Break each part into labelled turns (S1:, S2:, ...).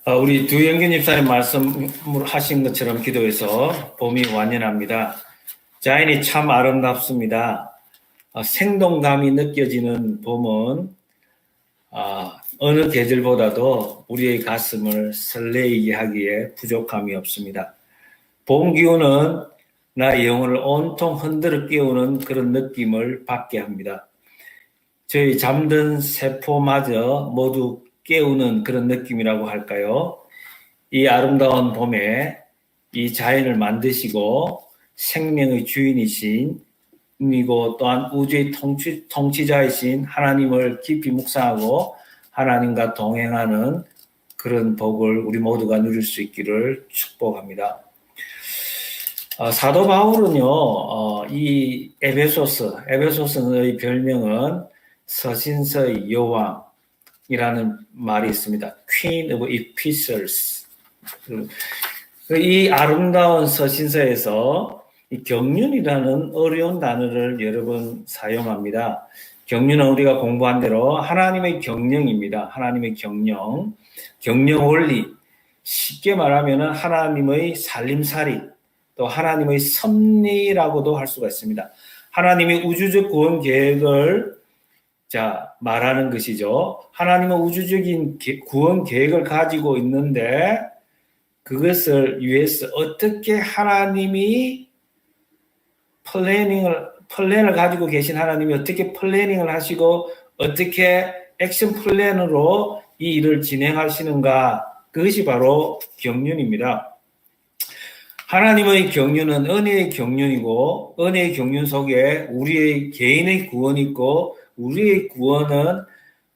S1: 우리 두영균 집사님 말씀하신 것처럼 기도해서 봄이 완연합니다. 자연이 참 아름답습니다. 생동감이 느껴지는 봄은 어느 계절보다도 우리의 가슴을 설레이게 하기에 부족함이 없습니다. 봄 기운은 나의 영혼을 온통 흔들어 깨우는 그런 느낌을 받게 합니다. 저희 잠든 세포마저 모두 깨우는 그런 느낌이라고 할까요? 이 아름다운 봄에 이 자연을 만드시고 생명의 주인이신 이고 또한 우주의 통치자이신 하나님을 깊이 묵상하고 하나님과 동행하는 그런 복을 우리 모두가 누릴 수 있기를 축복합니다. 사도 바울은요, 이 에베소서의 별명은 서신서의 여왕이라는 말이 있습니다. Queen of Epistles. 이 아름다운 서신서에서 이 경륜이라는 어려운 단어를 여러 번 사용합니다. 경륜은 우리가 공부한 대로 하나님의 경영입니다. 하나님의 경영 원리. 쉽게 말하면 하나님의 살림살이, 또 하나님의 섭리라고도 할 수가 있습니다. 하나님의 우주적 구원 계획을 말하는 것이죠. 하나님은 우주적인 구원 계획을 가지고 있는데 그것을 위해서 어떻게 하나님이 플랜을 가지고 계신 하나님이 어떻게 플래닝을 하시고 어떻게 액션 플랜으로 이 일을 진행하시는가, 그것이 바로 경륜입니다. 하나님의 경륜은 은혜의 경륜이고 은혜의 경륜 속에 우리의 개인의 구원이 있고 우리의 구원은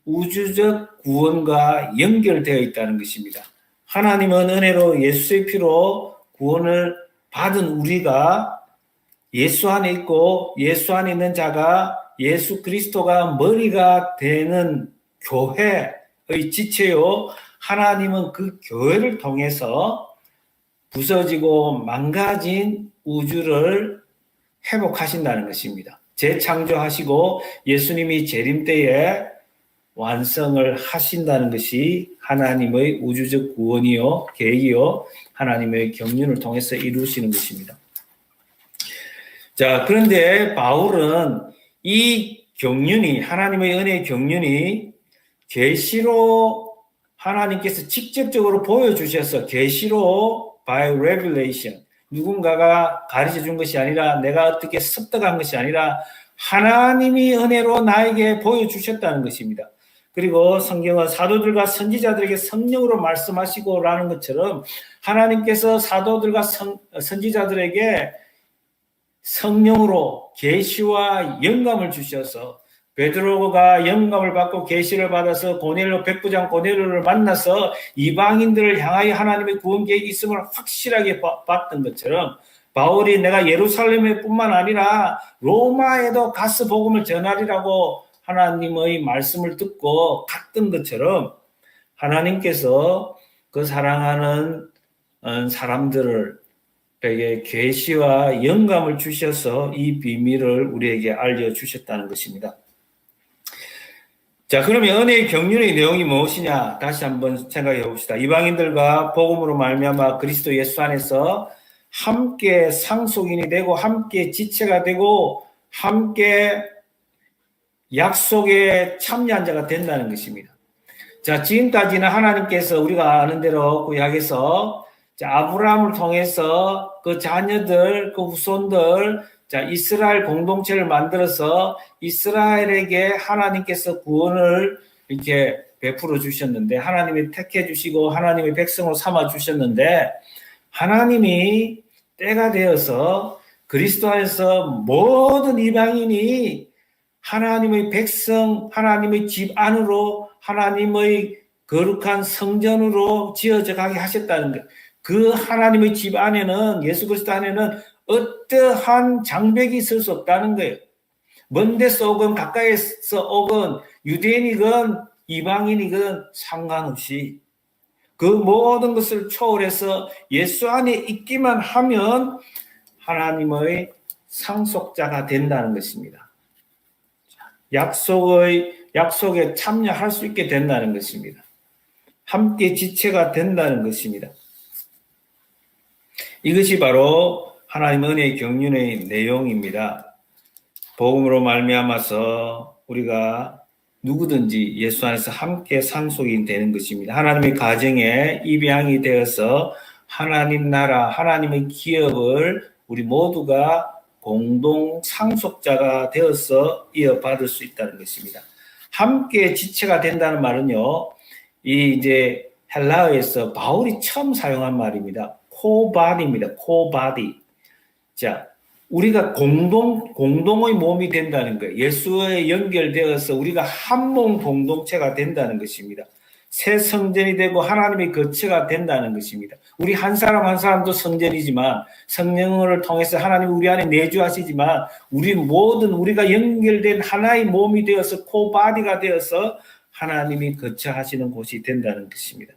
S1: 우주적 구원과 연결되어 있다는 것입니다. 하나님은 은혜로 예수의 피로 구원을 받은 우리가 예수 안에 있고 예수 안에 있는 자가 예수 그리스도가 머리가 되는 교회의 지체요. 하나님은 그 교회를 통해서 부서지고 망가진 우주를 회복하신다는 것입니다. 재창조하시고 예수님이 재림 때에 완성을 하신다는 것이 하나님의 우주적 구원이요, 계획이요, 하나님의 경륜을 통해서 이루시는 것입니다. 그런데 바울은 이 경륜이, 하나님의 은혜의 경륜이 계시로 하나님께서 직접적으로 보여주셔서 계시로 by revelation, 누군가가 가르쳐 준 것이 아니라 내가 어떻게 습득한 것이 아니라 하나님이 은혜로 나에게 보여주셨다는 것입니다. 그리고 성경은 사도들과 선지자들에게 성령으로 말씀하시고라는 것처럼 하나님께서 사도들과 선지자들에게 성령으로 계시와 영감을 주셔서 베드로가 영감을 받고 계시를 받아서 백부장 고넬료를 만나서 이방인들을 향하여 하나님의 구원 계획이 있음을 확실하게 봤던 것처럼 바울이 내가 예루살렘에 뿐만 아니라 로마에도 가서 복음을 전하리라고 하나님의 말씀을 듣고 갔던 것처럼 하나님께서 그 사랑하는 사람들에게 계시와 영감을 주셔서 이 비밀을 우리에게 알려주셨다는 것입니다. 그러면 은혜의 경륜의 내용이 무엇이냐? 다시 한번 생각해 봅시다. 이방인들과 복음으로 말미암아 그리스도 예수 안에서 함께 상속인이 되고 함께 지체가 되고 함께 약속에 참여한 자가 된다는 것입니다. 지금까지는 하나님께서 우리가 아는 대로 구약에서 아브라함을 통해서 그 자녀들, 그 후손들, 이스라엘 공동체를 만들어서 이스라엘에게 하나님께서 구원을 이렇게 베풀어 주셨는데, 하나님이 택해 주시고 하나님의 백성으로 삼아 주셨는데, 하나님이 때가 되어서 그리스도 안에서 모든 이방인이 하나님의 백성, 하나님의 집 안으로, 하나님의 거룩한 성전으로 지어져 가게 하셨다는 것. 그 하나님의 집 안에는, 예수 그리스도 안에는 어떠한 장벽이 있을 수 없다는 거예요. 먼 데서 오건 가까이서 오건 유대인이건 이방인이건 상관없이 그 모든 것을 초월해서 예수 안에 있기만 하면 하나님의 상속자가 된다는 것입니다. 약속에 참여할 수 있게 된다는 것입니다. 함께 지체가 된다는 것입니다. 이것이 바로 하나님 은혜의 경륜의 내용입니다. 복음으로 말미암아서 우리가 누구든지 예수 안에서 함께 상속이 되는 것입니다. 하나님의 가정에 입양이 되어서 하나님 나라, 하나님의 기업을 우리 모두가 공동 상속자가 되어서 이어받을 수 있다는 것입니다. 함께 지체가 된다는 말은요, 이제 헬라어에서 바울이 처음 사용한 말입니다. 코바디입니다. 코바디. 자, 우리가 공동의 몸이 된다는 거예요. 예수에 연결되어서 우리가 한 몸 공동체가 된다는 것입니다. 새 성전이 되고 하나님의 거처가 된다는 것입니다. 우리 한 사람 한 사람도 성전이지만 성령을 통해서 하나님이 우리 안에 내주하시지만 우리 모든 우리가 연결된 하나의 몸이 되어서 코바디가 되어서 하나님이 거처하시는 곳이 된다는 것입니다.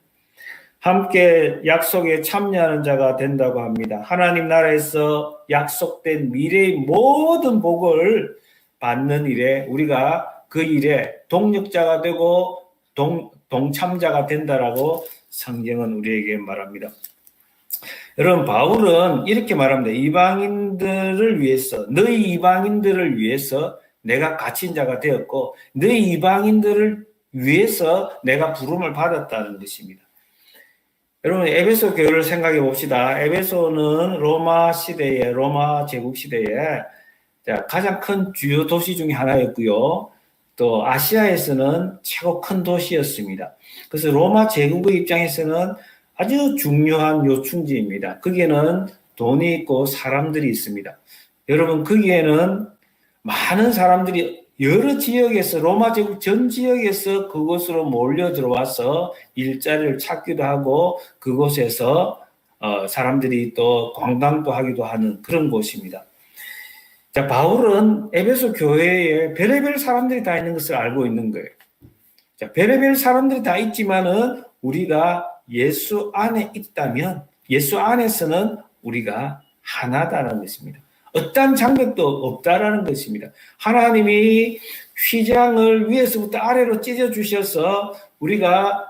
S1: 함께 약속에 참여하는 자가 된다고 합니다. 하나님 나라에서 약속된 미래의 모든 복을 받는 일에 우리가 그 일에 동력자가 되고 동참자가 된다라고 성경은 우리에게 말합니다. 여러분, 바울은 이렇게 말합니다. 이방인들을 위해서, 너희 이방인들을 위해서 내가 갇힌 자가 되었고 너희 이방인들을 위해서 내가 부름을 받았다는 것입니다. 여러분, 에베소 교회를 생각해 봅시다. 에베소는 로마 시대에, 로마 제국 시대에 가장 큰 주요 도시 중에 하나였고요. 또 아시아에서는 최고 큰 도시였습니다. 그래서 로마 제국의 입장에서는 아주 중요한 요충지입니다. 거기에는 돈이 있고 사람들이 있습니다. 여러분, 거기에는 많은 사람들이 여러 지역에서 로마 제국 전 지역에서 그곳으로 몰려 들어와서 일자리를 찾기도 하고 그곳에서 사람들이 또 관광도 하기도 하는 그런 곳입니다. 자, 바울은 에베소 교회에 별의별 사람들이 다 있는 것을 알고 있는 거예요. 자, 별의별 사람들이 다 있지만은 우리가 예수 안에 있다면 예수 안에서는 우리가 하나다라는 것입니다. 어떠한 장벽도 없다라는 것입니다. 하나님이 휘장을 위에서부터 아래로 찢어 주셔서 우리가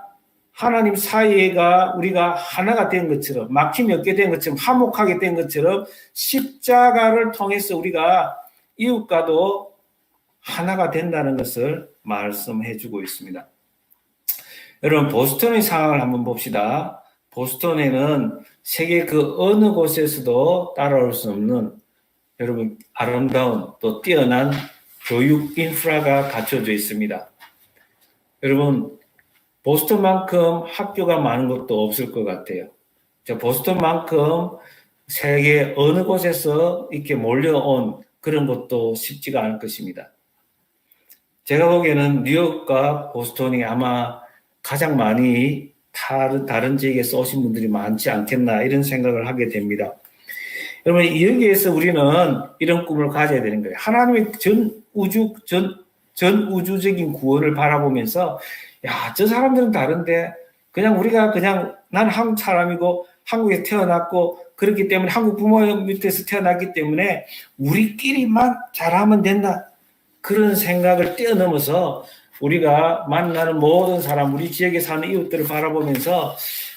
S1: 하나님 사이가 우리가 하나가 된 것처럼 막힘이 없게 된 것처럼 화목하게 된 것처럼 십자가를 통해서 우리가 이웃과도 하나가 된다는 것을 말씀해 주고 있습니다. 여러분, 보스턴의 상황을 한번 봅시다. 보스턴에는 세계 그 어느 곳에서도 따라올 수 없는 여러분 아름다운 또 뛰어난 교육 인프라가 갖춰져 있습니다. 여러분, 보스턴만큼 학교가 많은 곳도 없을 것 같아요. 보스턴만큼 세계 어느 곳에서 이렇게 몰려온 그런 것도 쉽지가 않을 것입니다. 제가 보기에는 뉴욕과 보스턴이 아마 가장 많이 다른 지역에서 오신 분들이 많지 않겠나 이런 생각을 하게 됩니다. 여러분, 여기에서 우리는 이런 꿈을 가져야 되는 거예요. 하나님의 전 우주적인 구원을 바라보면서 야, 저 사람들은 다른데 난 한국 사람이고 한국에 태어났고 그렇기 때문에 한국 부모 밑에서 태어났기 때문에 우리끼리만 잘하면 된다. 그런 생각을 뛰어넘어서 우리가 만나는 모든 사람, 우리 지역에 사는 이웃들을 바라보면서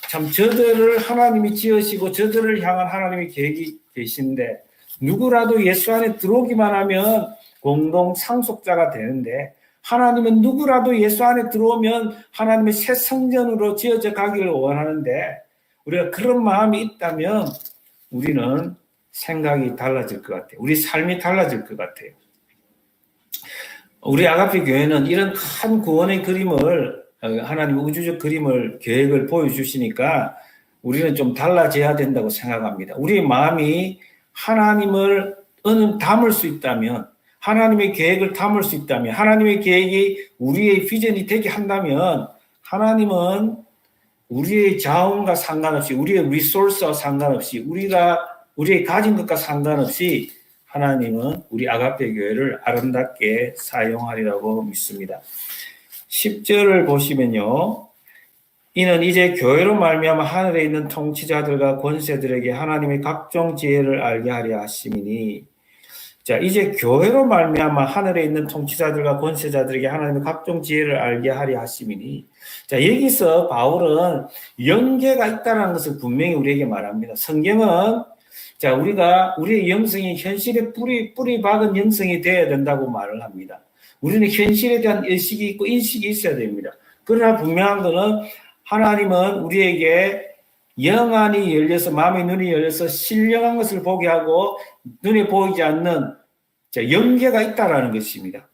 S1: 참 저들을 하나님이 지으시고 저들을 향한 하나님의 계획이 계신데 누구라도 예수 안에 들어오기만 하면 공동 상속자가 되는데 하나님은 누구라도 예수 안에 들어오면 하나님의 새 성전으로 지어져 가기를 원하는데 우리가 그런 마음이 있다면 우리는 생각이 달라질 것 같아요. 우리 삶이 달라질 것 같아요. 우리 아가페 교회는 이런 큰 구원의 그림을 하나님 우주적 그림을 계획을 보여주시니까 우리는 좀 달라져야 된다고 생각합니다. 우리의 마음이 하나님을 담을 수 있다면 하나님의 계획을 담을 수 있다면 하나님의 계획이 우리의 비전이 되게 한다면 하나님은 우리의 자원과 상관없이 우리의 리소스와 상관없이 우리의 가진 것과 상관없이 하나님은 우리 아가페 교회를 아름답게 사용하리라고 믿습니다. 10절을 보시면요. 이는 이제 교회로 말미암아 하늘에 있는 통치자들과 권세들에게 하나님의 각종 지혜를 알게 하려 하심이니. 자, 이제 교회로 말미암아 하늘에 있는 통치자들과 권세자들에게 하나님의 각종 지혜를 알게 하리 하심이니. 자, 여기서 바울은 영계가 있다는 것을 분명히 우리에게 말합니다. 성경은 자, 우리의 영성이 현실에 뿌리 박은 영성이 되어야 된다고 말을 합니다. 우리는 현실에 대한 의식이 있고 인식이 있어야 됩니다. 그러나 분명한 것은 하나님은 우리에게 영안이 열려서 마음의 눈이 열려서 신령한 것을 보게 하고 눈에 보이지 않는 영계가 있다라는 것입니다.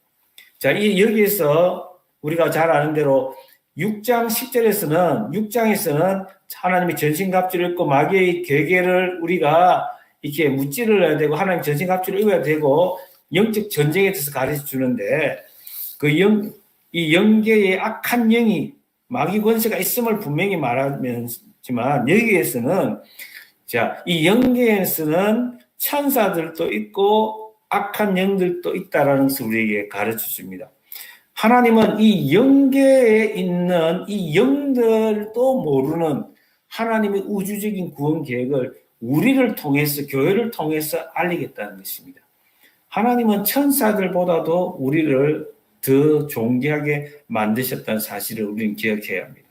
S1: 자, 여기에서 우리가 잘 아는 대로 6장 10절에서는 6장에서는 하나님의 전신갑주를 입고 마귀의 계계를 우리가 이렇게 무찌를 해야 되고 하나님 전신갑주를 입어야 되고 영적 전쟁에 대해서 가르쳐 주는데 이 영계의 악한 영이 마귀 권세가 있음을 분명히 말하지만 여기에서는 자, 이 영계에서는 천사들도 있고 악한 영들도 있다라는 것을 우리에게 가르쳐 줍니다. 하나님은 이 영계에 있는 이 영들도 모르는 하나님의 우주적인 구원 계획을 우리를 통해서 교회를 통해서 알리겠다는 것입니다. 하나님은 천사들보다도 우리를 더 존귀하게 만드셨다는 사실을 우리는 기억해야 합니다.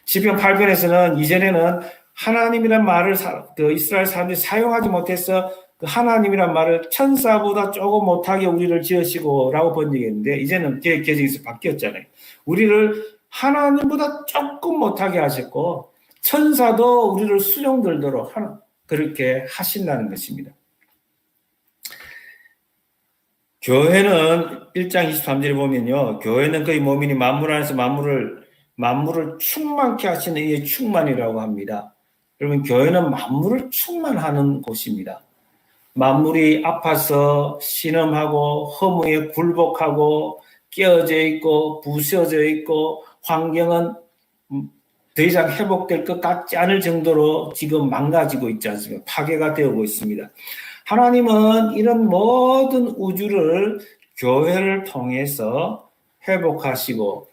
S1: 시편 8편에서는 이전에는 하나님이란 말을 이스라엘 사람들이 사용하지 못해서 그 하나님이란 말을 천사보다 조금 못하게 우리를 지으시고 라고 번역했는데 이제는 개정에서 바뀌었잖아요. 우리를 하나님보다 조금 못하게 하셨고 천사도 우리를 수용들도록 그렇게 하신다는 것입니다. 교회는 1장 23절에 보면요. 교회는 그의 몸이니 만물 안에서 만물을 충만케 하시는 이의 충만이라고 합니다. 여러분 교회는 만물을 충만하는 곳입니다. 만물이 아파서 신음하고 허무에 굴복하고 깨어져 있고 부서져 있고 환경은 더 이상 회복될 것 같지 않을 정도로 지금 망가지고 있지 않습니까? 파괴가 되고 있습니다. 하나님은 이런 모든 우주를 교회를 통해서 회복하시고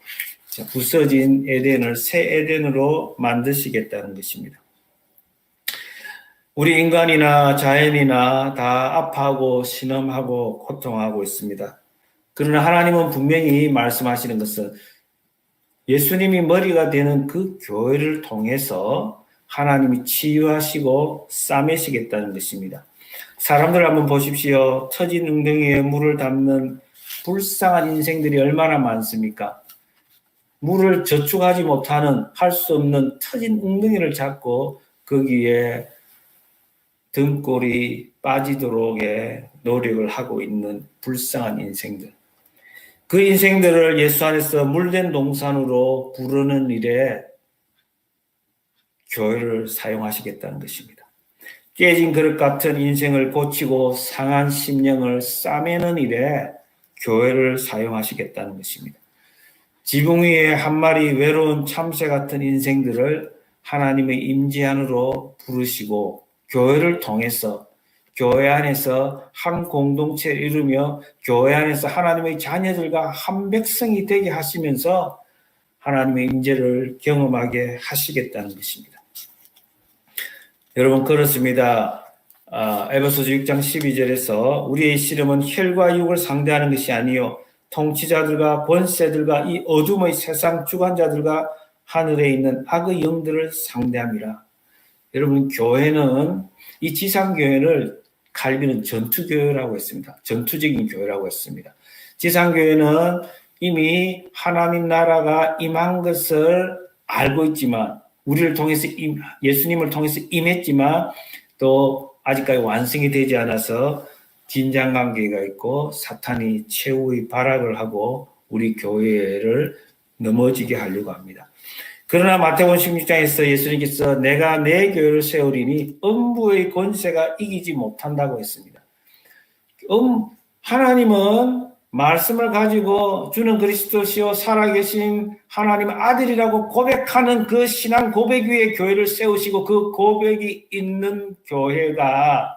S1: 부서진 에덴을 새 에덴으로 만드시겠다는 것입니다. 우리 인간이나 자연이나 다 아파하고 신음하고 고통하고 있습니다. 그러나 하나님은 분명히 말씀하시는 것은 예수님이 머리가 되는 그 교회를 통해서 하나님이 치유하시고 싸매시겠다는 것입니다. 사람들 한번 보십시오. 터진 웅덩이에 물을 담는 불쌍한 인생들이 얼마나 많습니까? 물을 저축하지 못하는 할 수 없는 터진 웅덩이를 잡고 거기에 등골이 빠지도록 노력을 하고 있는 불쌍한 인생들. 그 인생들을 예수 안에서 물된 동산으로 부르는 일에 교회를 사용하시겠다는 것입니다. 깨진 그릇 같은 인생을 고치고 상한 심령을 싸매는 일에 교회를 사용하시겠다는 것입니다. 지붕 위에 한 마리 외로운 참새 같은 인생들을 하나님의 임재 안으로 부르시고 교회를 통해서 교회 안에서 한 공동체를 이루며 교회 안에서 하나님의 자녀들과 한 백성이 되게 하시면서 하나님의 임재를 경험하게 하시겠다는 것입니다. 여러분 그렇습니다. 에베소서 6장 12절에서 우리의 씨름은 혈과 육을 상대하는 것이 아니요 통치자들과 권세들과 이 어둠의 세상 주관자들과 하늘에 있는 악의 영들을 상대함이라. 여러분 교회는 이 지상교회를 칼빈은 전투교회라고 했습니다. 전투적인 교회라고 했습니다. 지상교회는 이미 하나님 나라가 임한 것을 알고 있지만 우리를 통해서 예수님을 통해서 임했지만 또 아직까지 완성이 되지 않아서 긴장관계가 있고 사탄이 최후의 발악을 하고 우리 교회를 넘어지게 하려고 합니다. 그러나 마태복음 16장에서 예수님께서 내가 내 교회를 세우리니 음부의 권세가 이기지 못한다고 했습니다. 하나님은 말씀을 가지고 주는 그리스도시요 살아계신 하나님의 아들이라고 고백하는 그 신앙 고백 위에 교회를 세우시고 그 고백이 있는 교회가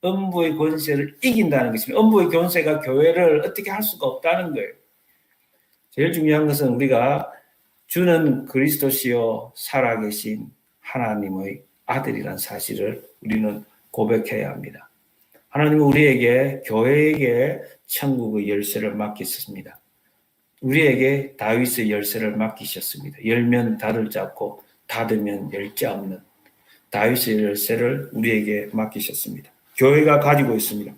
S1: 음부의 권세를 이긴다는 것입니다. 음부의 권세가 교회를 어떻게 할 수가 없다는 거예요. 제일 중요한 것은 우리가 주는 그리스도시요 살아계신 하나님의 아들이라는 사실을 우리는 고백해야 합니다. 하나님은 우리에게, 교회에게 천국의 열쇠를 맡기셨습니다. 우리에게 다윗의 열쇠를 맡기셨습니다. 열면 닫을 자 없고 닫으면 열 자 없는 다윗의 열쇠를 우리에게 맡기셨습니다. 교회가 가지고 있습니다.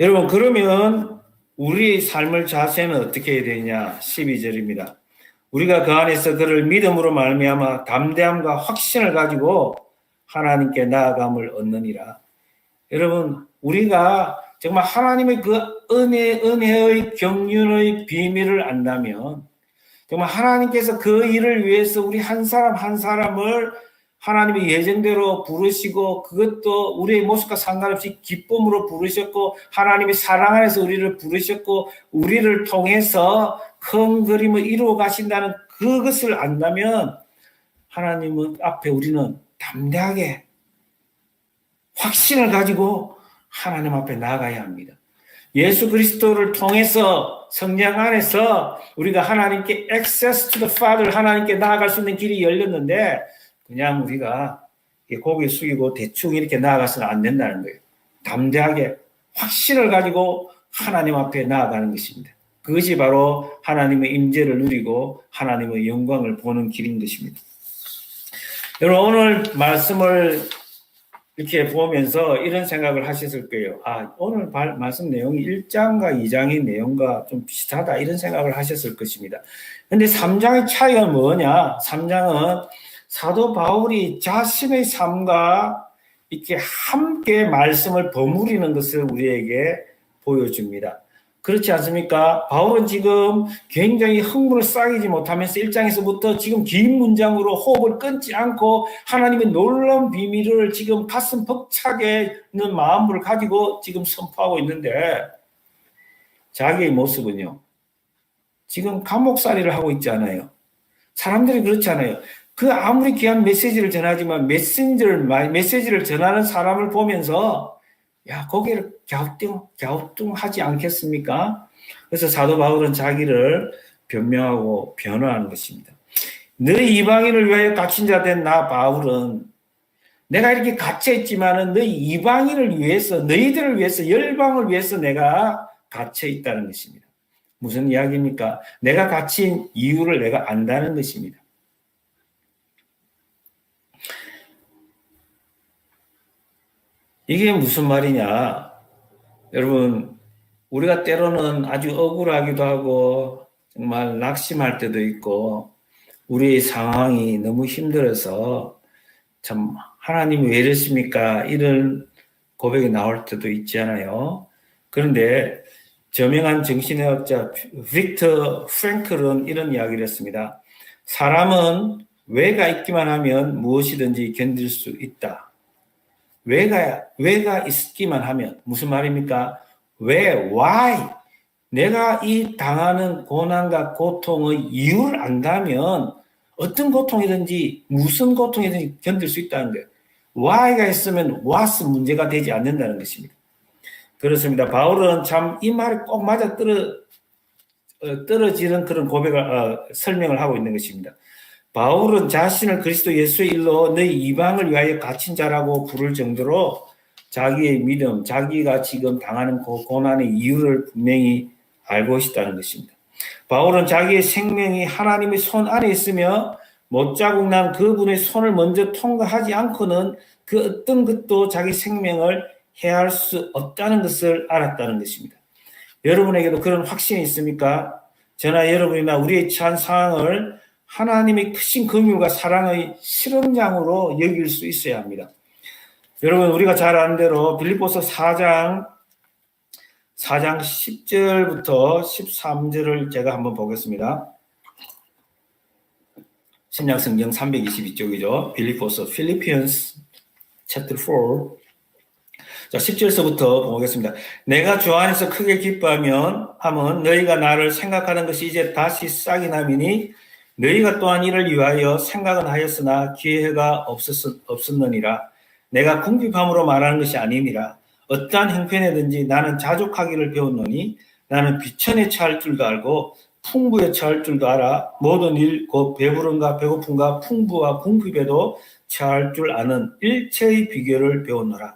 S1: 여러분, 그러면 우리의 삶의 자세는 어떻게 해야 되냐? 12절입니다. 우리가 그 안에서 그를 믿음으로 말미암아 담대함과 확신을 가지고 하나님께 나아감을 얻느니라. 여러분, 우리가 정말 하나님의 그 은혜의 경륜의 비밀을 안다면, 정말 하나님께서 그 일을 위해서 우리 한 사람 한 사람을 하나님의 예정대로 부르시고, 그것도 우리의 모습과 상관없이 기쁨으로 부르셨고, 하나님의 사랑 안에서 우리를 부르셨고, 우리를 통해서 큰 그림을 이루어 가신다는 그것을 안다면, 하나님은 앞에 우리는 담대하게 확신을 가지고 하나님 앞에 나아가야 합니다. 예수 그리스도를 통해서 성령 안에서 우리가 하나님께 access to the Father, 하나님께 나아갈 수 있는 길이 열렸는데, 그냥 우리가 고개 숙이고 대충 이렇게 나아가서는 안 된다는 거예요. 담대하게 확신을 가지고 하나님 앞에 나아가는 것입니다. 그것이 바로 하나님의 임재를 누리고 하나님의 영광을 보는 길인 것입니다. 여러분, 오늘 말씀을 이렇게 보면서 이런 생각을 하셨을 거예요. 오늘 말씀 내용이 1장과 2장의 내용과 좀 비슷하다, 이런 생각을 하셨을 것입니다. 근데 3장의 차이가 뭐냐? 3장은 사도 바울이 자신의 삶과 이렇게 함께 말씀을 버무리는 것을 우리에게 보여줍니다. 그렇지 않습니까? 바울은 지금 굉장히 흥분을 쌓이지 못하면서 1장에서부터 지금 긴 문장으로 호흡을 끊지 않고 하나님의 놀라운 비밀을 지금 가슴 벅차게 있는 마음을 가지고 지금 선포하고 있는데, 자기의 모습은요, 지금 감옥살이를 하고 있잖아요. 사람들이 그렇잖아요. 그 아무리 귀한 메시지를 전하지만 메시지를 전하는 사람을 보면서 고개를 갸우뚱하지 않겠습니까? 그래서 사도 바울은 자기를 변명하고 변호하는 것입니다. 너희 이방인을 위하여 갇힌 자 된 나 바울은 내가 이렇게 갇혀있지만은 너희 이방인을 위해서, 너희들을 위해서, 열방을 위해서 내가 갇혀있다는 것입니다. 무슨 이야기입니까? 내가 갇힌 이유를 내가 안다는 것입니다. 이게 무슨 말이냐? 여러분, 우리가 때로는 아주 억울하기도 하고 정말 낙심할 때도 있고, 우리의 상황이 너무 힘들어서 참 하나님이 왜 이러십니까? 이런 고백이 나올 때도 있잖아요. 그런데 저명한 정신의학자 빅터 프랭클은 이런 이야기를 했습니다. 사람은 왜가 있기만 하면 무엇이든지 견딜 수 있다. 왜가 있기만 하면, 무슨 말입니까? why? 내가 이 당하는 고난과 고통의 이유를 안다면 어떤 고통이든지 무슨 고통이든지 견딜 수 있다는 거예요. why가 있으면 what 문제가 되지 않는다는 것입니다. 그렇습니다. 바울은 참 이 말이 꼭 맞아 떨어지는 그런 설명을 하고 있는 것입니다. 바울은 자신을 그리스도 예수의 일로 너희 이방을 위하여 갇힌 자라고 부를 정도로 자기의 믿음, 자기가 지금 당하는 고난의 이유를 분명히 알고 있다는 것입니다. 바울은 자기의 생명이 하나님의 손 안에 있으며 못자국 난 그분의 손을 먼저 통과하지 않고는 그 어떤 것도 자기 생명을 해할 수 없다는 것을 알았다는 것입니다. 여러분에게도 그런 확신이 있습니까? 저나 여러분이나 우리의 처한 상황을 하나님의 크신 긍휼과 사랑의 실험장으로 여길 수 있어야 합니다. 여러분, 우리가 잘 아는 대로 빌립보서 4장 10절부터 13절을 제가 한번 보겠습니다. 신약성경 322쪽이죠. 빌립보서 Philippians chapter 4. 자, 10절서부터 보겠습니다. 내가 주 안에서 크게 기뻐하면 너희가 나를 생각하는 것이 이제 다시 싹이 나미니 너희가 또한 이를 위하여 생각은 하였으나 기회가 없었느니라. 내가 궁핍함으로 말하는 것이 아니니라. 어떠한 형편에든지 나는 자족하기를 배웠노니 나는 비천에 처할 줄도 알고 풍부에 처할 줄도 알아. 모든 일 곧 배부름과 배고픔과 풍부와 궁핍에도 처할 줄 아는 일체의 비결을 배웠노라.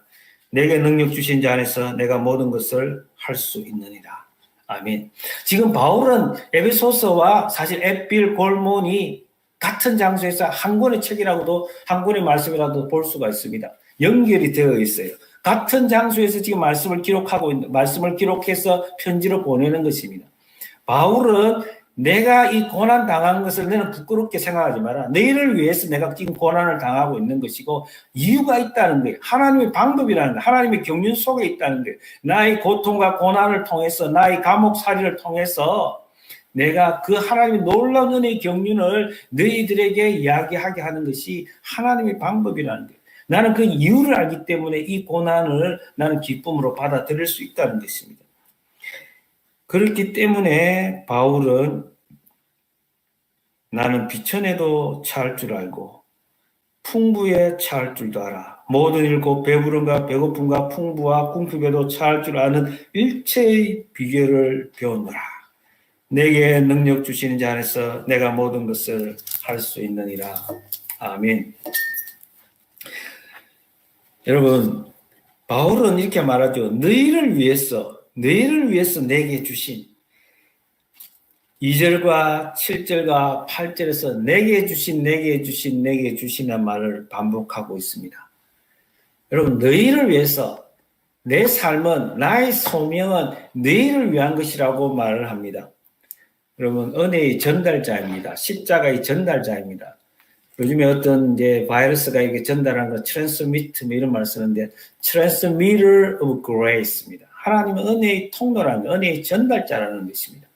S1: 내게 능력 주신 자 안에서 내가 모든 것을 할 수 있느니라. 아멘. 지금 바울은 에베소서와 사실 에필 골몬이 같은 장소에서 한 권의 책이라고도 한 권의 말씀이라도 볼 수가 있습니다. 연결이 되어 있어요. 같은 장소에서 지금 말씀을 기록하고 있는, 말씀을 기록해서 편지로 보내는 것입니다. 바울은 내가 이 고난 당한 것을 너는 부끄럽게 생각하지 마라. 너희를 위해서 내가 지금 고난을 당하고 있는 것이고 이유가 있다는 거예요. 하나님의 방법이라는 거예요. 하나님의 경륜 속에 있다는 거예요. 나의 고통과 고난을 통해서 나의 감옥살이를 통해서 내가 그 하나님의 놀라운 은혜의 경륜을 너희들에게 이야기하게 하는 것이 하나님의 방법이라는 거예요. 나는 그 이유를 알기 때문에 이 고난을 나는 기쁨으로 받아들일 수 있다는 것입니다. 그렇기 때문에 바울은 나는 비천에도 차할 줄 알고 풍부에 차할 줄도 알아. 모든 일 곧 배부름과 배고픔과 풍부와 궁핍에도 차할 줄 아는 일체의 비결을 배웠노라. 내게 능력 주시는 자 안에서 내가 모든 것을 할 수 있느니라. 아멘. 여러분, 바울은 이렇게 말하죠. 너희를 위해서 내게 주신 2절과 7절과 8절에서 내게 주신 말을 반복하고 있습니다. 여러분, 너희를 위해서 내 삶은, 나의 소명은 너희를 위한 것이라고 말을 합니다. 여러분, 은혜의 전달자입니다. 십자가의 전달자입니다. 요즘에 어떤 이제 바이러스가 이게 전달하는 거 트랜스미트 이런 말을 쓰는데 transmitter of grace입니다. 하나님은 은혜의 통로라는 은혜의 전달자라는 것입니다.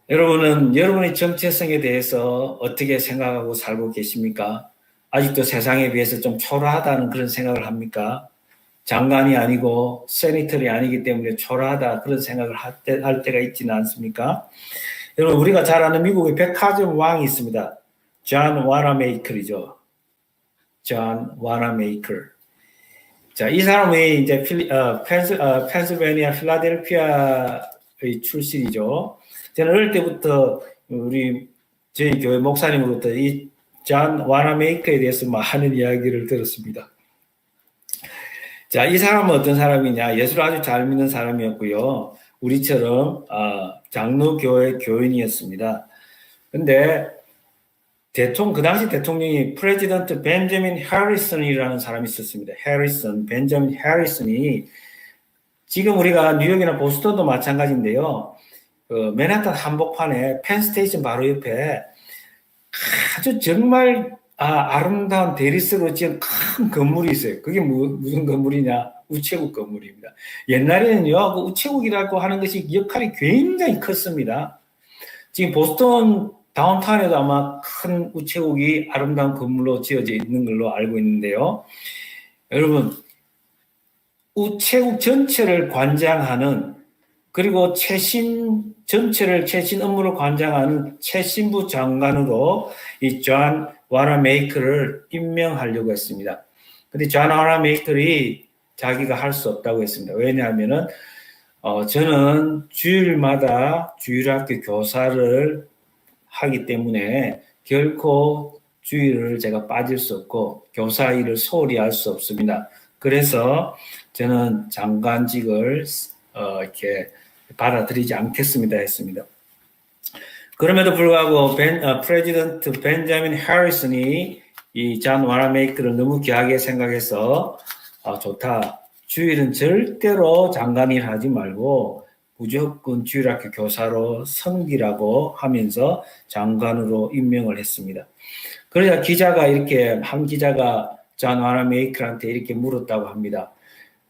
S1: 여러분은 여러분의 정체성에 대해서 어떻게 생각하고 살고 계십니까? 아직도 세상에 비해서 좀 초라하다는 그런 생각을 합니까? 장관이 아니고 세니터리 아니기 때문에 초라하다 그런 생각을 할 때가 있지는 않습니까? 여러분, 우리가 잘 아는 미국의 백화점 왕이 있습니다. 존 와나메이커이죠. 존 와나메이커. 자, 이 사람이 이제 펜실베니아 필라델피아의 출신이죠. 저는 어릴 때부터 저희 교회 목사님으로부터 이 존 와나메이커에 대해서 많은 이야기를 들었습니다. 자, 이 사람은 어떤 사람이냐? 예수를 아주 잘 믿는 사람이었고요. 우리처럼 장로교회 교인이었습니다. 근데 그 당시 대통령이 프레지던트 벤저민 해리슨이라는 사람이 있었습니다. 벤저민 해리슨이 지금 우리가 뉴욕이나 보스턴도 마찬가지인데요. 맨하탄 한복판에 펜스테이션 바로 옆에 아주 정말 아름다운 대리석으로 지은 큰 건물이 있어요. 그게 무슨 건물이냐? 우체국 건물입니다. 옛날에는요, 그 우체국이라고 하는 것이 역할이 굉장히 컸습니다. 지금 보스턴 다운타운에도 아마 큰 우체국이 아름다운 건물로 지어져 있는 걸로 알고 있는데요. 여러분, 우체국 전체를 관장하는, 그리고 최신 업무를 관장하는 최신부 장관으로 이 존 와나메이커를 임명하려고 했습니다. 근데 존 와나메이커이 자기가 할 수 없다고 했습니다. 왜냐하면은 저는 주일마다 주일학교 교사를 하기 때문에 결코 주일을 제가 빠질 수 없고 교사 일을 소홀히 할 수 없습니다. 그래서 저는 장관직을 이렇게 받아들이지 않겠습니다 했습니다. 그럼에도 불구하고 프레지던트 벤저민 해리슨이 이 존 와나메이커를 너무 귀하게 생각해서 좋다. 주일은 절대로 장관일 하지 말고 무조건 주일학교 교사로 섬기라고 하면서 장관으로 임명을 했습니다. 그러자 한 기자가 존 와나메이커한테 이렇게 물었다고 합니다.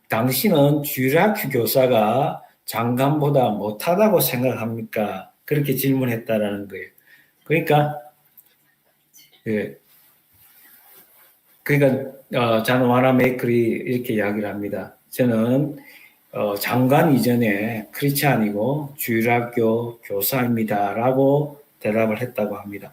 S1: 당신은 주일학교 교사가 장관보다 못하다고 생각합니까? 그렇게 질문했다라는 거예요. 그러니까 존 와나메이커이 이렇게 이야기를 합니다. 저는 장관 이전에 크리스찬이고 주일학교 교사입니다라고 대답을 했다고 합니다.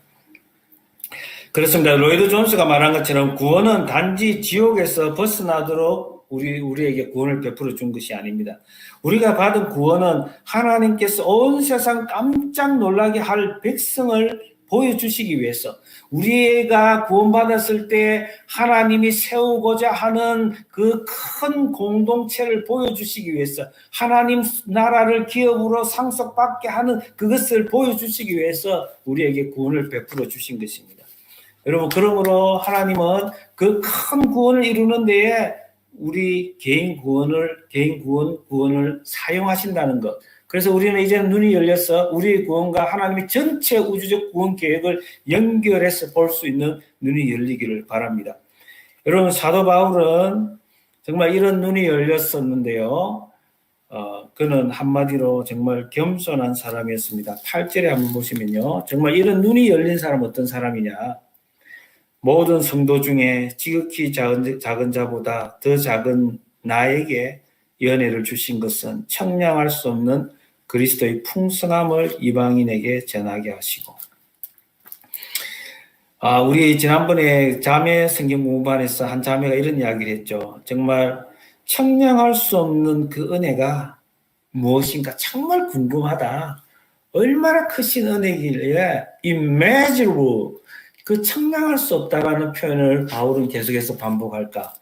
S1: 그렇습니다. 로이드 존스가 말한 것처럼 구원은 단지 지옥에서 벗어나도록 우리에게 구원을 베풀어 준 것이 아닙니다. 우리가 받은 구원은 하나님께서 온 세상 깜짝 놀라게 할 백성을 보여주시기 위해서, 우리가 구원받았을 때 하나님이 세우고자 하는 그 큰 공동체를 보여주시기 위해서, 하나님 나라를 기업으로 상속받게 하는 그것을 보여주시기 위해서 우리에게 구원을 베풀어 주신 것입니다. 여러분, 그러므로 하나님은 그 큰 구원을 이루는 데에 우리 개인 구원을 사용하신다는 것. 그래서 우리는 이제는 눈이 열려서 우리의 구원과 하나님의 전체 우주적 구원 계획을 연결해서 볼 수 있는 눈이 열리기를 바랍니다. 여러분, 사도 바울은 정말 이런 눈이 열렸었는데요. 그는 한마디로 정말 겸손한 사람이었습니다. 8절에 한번 보시면요. 정말 이런 눈이 열린 사람은 어떤 사람이냐. 모든 성도 중에 지극히 작은 자보다 더 작은 나에게 연혜를 주신 것은 청량할 수 없는 그리스도의 풍성함을 이방인에게 전하게 하시고. 우리 지난번에 자매 성경 공부반에서 한 자매가 이런 이야기를 했죠. 정말 청량할 수 없는 그 은혜가 무엇인가 정말 궁금하다. 얼마나 크신 은혜길래 immeasurable, 그 청량할 수 없다라는 표현을 바울은 계속해서 반복할까?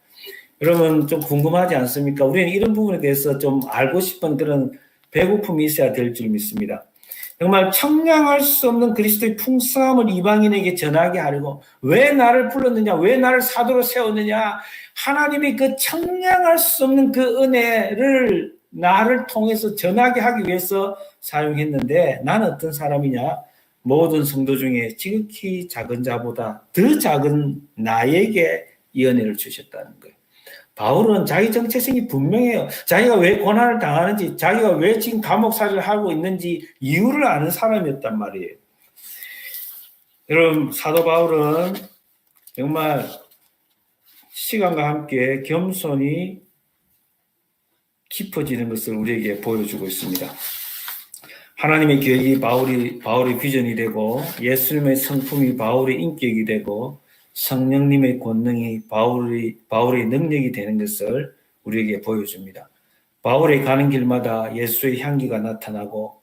S1: 여러분 좀 궁금하지 않습니까? 우리는 이런 부분에 대해서 좀 알고 싶은 그런 배고픔이 있어야 될 줄 믿습니다. 정말 청량할 수 없는 그리스도의 풍성함을 이방인에게 전하게 하려고, 왜 나를 불렀느냐, 왜 나를 사도로 세웠느냐, 하나님이 그 청량할 수 없는 그 은혜를 나를 통해서 전하게 하기 위해서 사용했는데, 나는 어떤 사람이냐? 모든 성도 중에 지극히 작은 자보다 더 작은 나에게 이 은혜를 주셨다는 거예요. 바울은 자기 정체성이 분명해요. 자기가 왜 고난을 당하는지, 자기가 왜 지금 감옥살이를 하고 있는지 이유를 아는 사람이었단 말이에요. 여러분, 사도 바울은 정말 시간과 함께 겸손이 깊어지는 것을 우리에게 보여주고 있습니다. 하나님의 계획이 바울의 비전이 되고, 예수님의 성품이 바울의 인격이 되고, 성령님의 권능이 바울의 능력이 되는 것을 우리에게 보여줍니다. 바울이 가는 길마다 예수의 향기가 나타나고,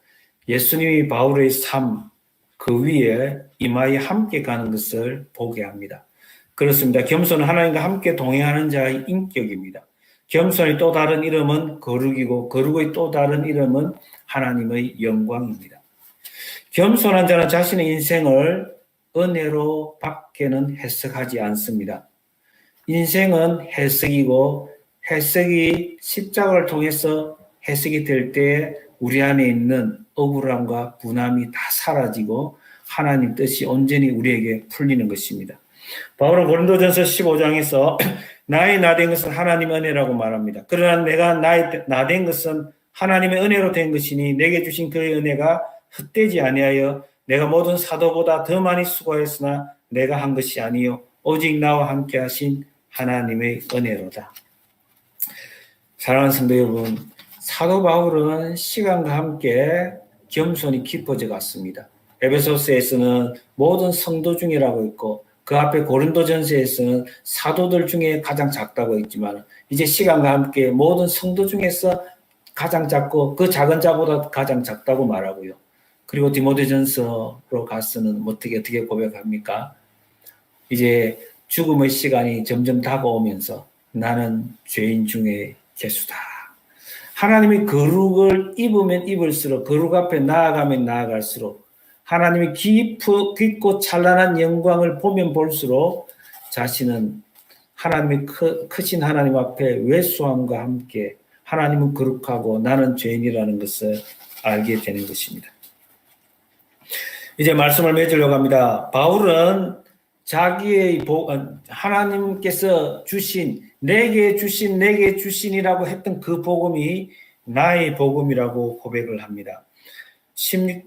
S1: 예수님이 바울의 삶, 그 위에 임하여 함께 가는 것을 보게 합니다. 그렇습니다. 겸손은 하나님과 함께 동행하는 자의 인격입니다. 겸손의 또 다른 이름은 거룩이고, 거룩의 또 다른 이름은 하나님의 영광입니다. 겸손한 자는 자신의 인생을 은혜로 밖에는 해석하지 않습니다. 인생은 해석이고, 해석이 십자가를 통해서 해석이 될 때 우리 안에 있는 억울함과 분함이 다 사라지고 하나님 뜻이 온전히 우리에게 풀리는 것입니다. 바울은 고린도전서 15장에서 나의 나된 것은 하나님의 은혜라고 말합니다. 그러나 내가 나된 것은 하나님의 은혜로 된 것이니 내게 주신 그의 은혜가 헛되지 아니하여 내가 모든 사도보다 더 많이 수고하였으나 내가 한 것이 아니요 오직 나와 함께 하신 하나님의 은혜로다. 사랑하는 성도 여러분, 사도 바울은 시간과 함께 겸손이 깊어져 갔습니다. 에베소서에서는 모든 성도 중이라고 있고, 그 앞에 고린도전서에서는 사도들 중에 가장 작다고 했지만, 이제 시간과 함께 모든 성도 중에서 가장 작고 그 작은 자보다 가장 작다고 말하고요. 그리고 디모데전서로 가서는 어떻게 고백합니까? 이제 죽음의 시간이 점점 다가오면서 나는 죄인 중에 죄수다. 하나님이 거룩을 입으면 입을수록, 거룩 앞에 나아가면 나아갈수록, 하나님이 깊고 찬란한 영광을 보면 볼수록 자신은 하나님의 크신 하나님 앞에 외소함과 함께 하나님은 거룩하고 나는 죄인이라는 것을 알게 되는 것입니다. 이제 말씀을 맺으려고 합니다. 바울은 자기의 하나님께서 주신 내게 주신이라고 했던 그 복음이 나의 복음이라고 고백을 합니다.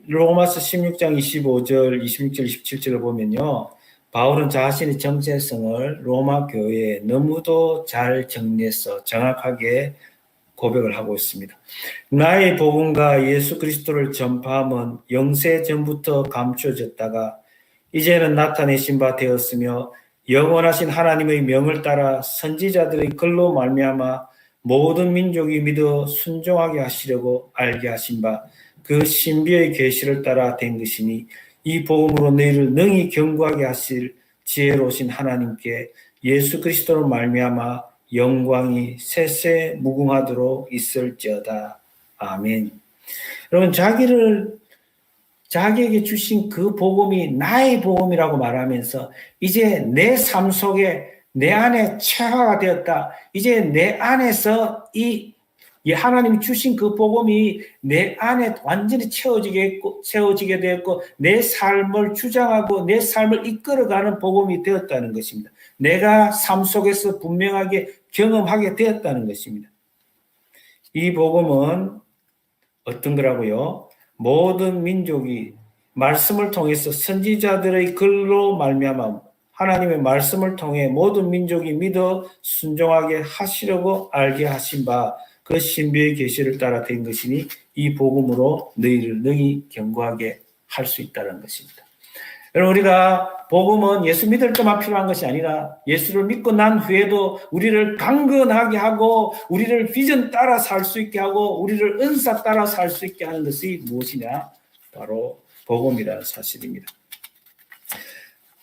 S1: 로마서 16장 25절, 26절, 27절을 보면요. 바울은 자신의 정체성을 로마 교회에 너무도 잘 정리해서 정확하게 고백을 하고 있습니다. 나의 복음과 예수 그리스도를 전파함은 영세 전부터 감추어졌다가 이제는 나타내신 바 되었으며 영원하신 하나님의 명을 따라 선지자들의 글로 말미암아 모든 민족이 믿어 순종하게 하시려고 알게 하신 바 그 신비의 계시를 따라 된 것이니 이 복음으로 너희를 능히 견고하게 하실 지혜로우신 하나님께 예수 그리스도로 말미암아 영광이 세세 무궁하도록 있을지어다. 아멘. 여러분, 자기에게 주신 그 복음이 나의 복음이라고 말하면서 이제 내 삶 속에 내 안에 체화가 되었다. 이제 내 안에서 이 하나님이 주신 그 복음이 내 안에 완전히 채워지게 되었고 내 삶을 주장하고 내 삶을 이끌어가는 복음이 되었다는 것입니다. 내가 삶 속에서 분명하게 경험하게 되었다는 것입니다. 이 복음은 어떤 거라고요? 모든 민족이 말씀을 통해서 선지자들의 글로 말미암아 하나님의 말씀을 통해 모든 민족이 믿어 순종하게 하시려고 알게 하신 바 그 신비의 계시를 따라 된 것이니 이 복음으로 너희를 능히 견고하게 할 수 있다는 것입니다. 여러분, 우리가 복음은 예수 믿을 때만 필요한 것이 아니라 예수를 믿고 난 후에도 우리를 강건하게 하고 우리를 비전 따라 살 수 있게 하고 우리를 은사 따라 살 수 있게 하는 것이 무엇이냐? 바로 복음이라는 사실입니다.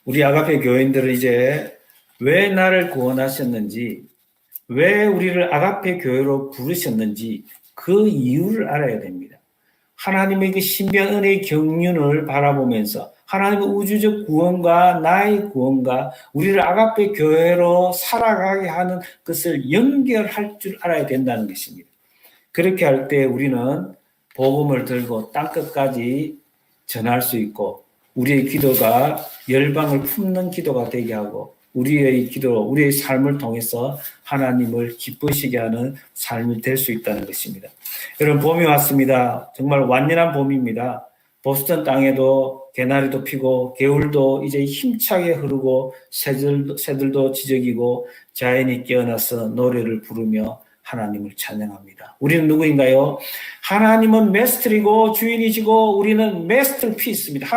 S1: 우리 아가페 교인들은 이제 왜 나를 구원하셨는지, 왜 우리를 아가페 교회로 부르셨는지 그 이유를 알아야 됩니다. 하나님의 그 신비한 은혜의 경륜을 바라보면서 하나님의 우주적 구원과 나의 구원과 우리를 아가페 교회로 살아가게 하는 것을 연결할 줄 알아야 된다는 것입니다. 그렇게 할 때 우리는 복음을 들고 땅끝까지 전할 수 있고 우리의 기도가 열방을 품는 기도가 되게 하고 우리의 삶을 통해서 하나님을 기쁘시게 하는 삶이 될 수 있다는 것입니다. 여러분, 봄이 왔습니다. 정말 완연한 봄입니다. 보스턴 땅에도 개나리도 피고 겨울도 이제 힘차게 흐르고 새들도 지저귀고 자연이 깨어나서 노래를 부르며 하나님을 찬양합니다. 우리는 누구인가요? 하나님은 메스터이고 주인이시고 우리는 메스터피스입니다.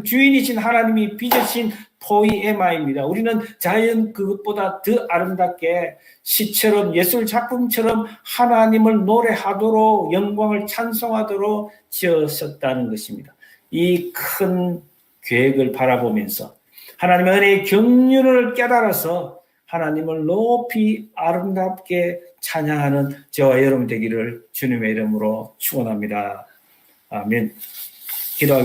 S1: 주인이신 하나님이 빚으신 포이에마입니다. 우리는 자연 그것보다 더 아름답게 시처럼 예술 작품처럼 하나님을 노래하도록 영광을 찬송하도록 지으셨다는 것입니다. 이 큰 계획을 바라보면서 하나님의 은혜의 경륜을 깨달아서 하나님을 높이 아름답게 찬양하는 저와 여러분 되기를 주님의 이름으로 축원합니다. 아멘. 기도하겠습니다.